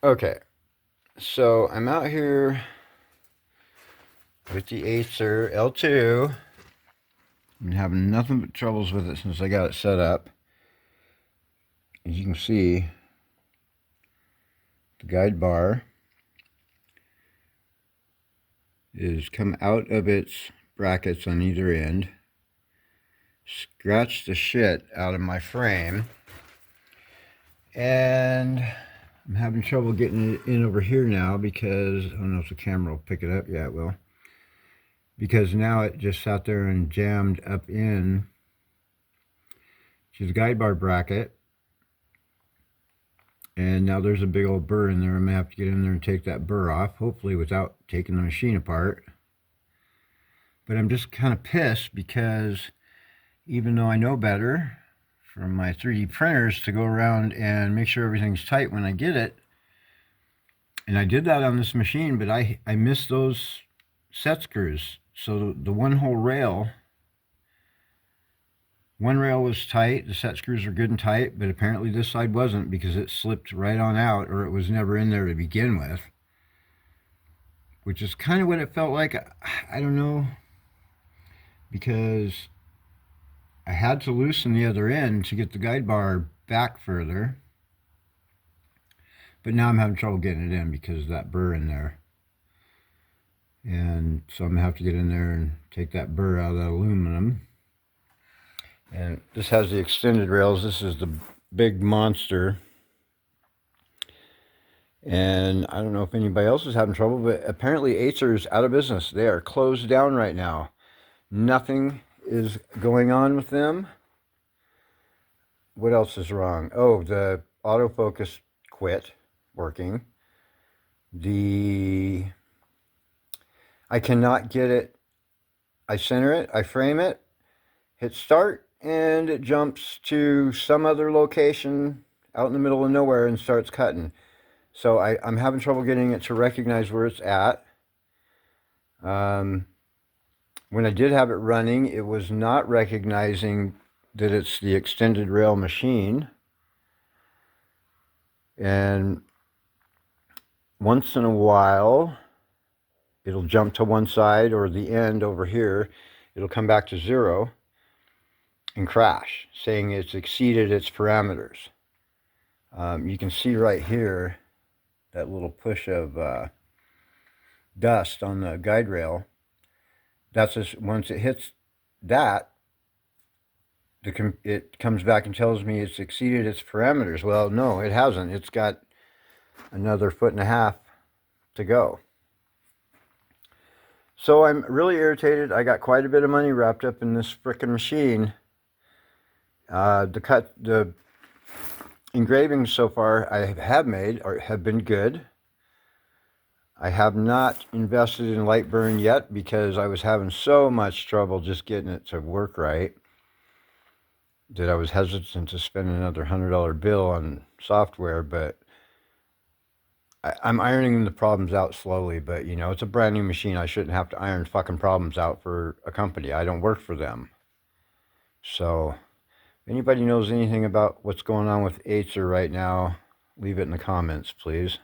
Okay, so I'm out here with the Atezr L2. I've been having nothing but troubles with it since I got it set up. As you can see, the guide bar is come out of its brackets on either end, scratched the shit out of my frame, and I'm having trouble getting it in over here now because, I don't know if the camera will pick it up. Yeah, it will. Because now it just sat there and jammed up in to the guide bar bracket. And now there's a big old burr in there. I'm going to have to get in there and take that burr off, hopefully without taking the machine apart. But I'm just kind of pissed because even though I know better from my 3D printers to go around and make sure everything's tight when I get it, and I did that on this machine, but I missed those set screws. So the one rail was tight, the set screws were good and tight, but apparently this side wasn't because it slipped right on out, or it was never in there to begin with. Which is kind of what it felt like. I don't know, because I had to loosen the other end to get the guide bar back further. But now I'm having trouble getting it in because of that burr in there. And so I'm going to have to get in there and take that burr out of that aluminum. And this has the extended rails. This is the big monster. And I don't know if anybody else is having trouble, but apparently Atezr is out of business. They are closed down right now. Nothing is going on with them. What else is wrong? Oh, the autofocus quit working. I cannot get it. I center it, I frame it, hit start, and it jumps to some other location out in the middle of nowhere and starts cutting. So I'm having trouble getting it to recognize where it's at. When I did have it running, it was not recognizing that it's the extended rail machine. And once in a while, it'll jump to one side or the end over here. It'll come back to 0 and crash, saying it's exceeded its parameters. You can see right here that little push of dust on the guide rail. That's just, once it hits that, it comes back and tells me it's exceeded its parameters. Well, no, it hasn't. It's got another 1.5 feet to go. So I'm really irritated. I got quite a bit of money wrapped up in this frickin' machine. The engravings so far I have made have been good. I have not invested in Lightburn yet because I was having so much trouble just getting it to work right that I was hesitant to spend another $100 bill on software, but I'm ironing the problems out slowly. But you know, it's a brand new machine. I shouldn't have to iron fucking problems out for a company. I don't work for them. So if anybody knows anything about what's going on with Atezr right now, leave it in the comments, please.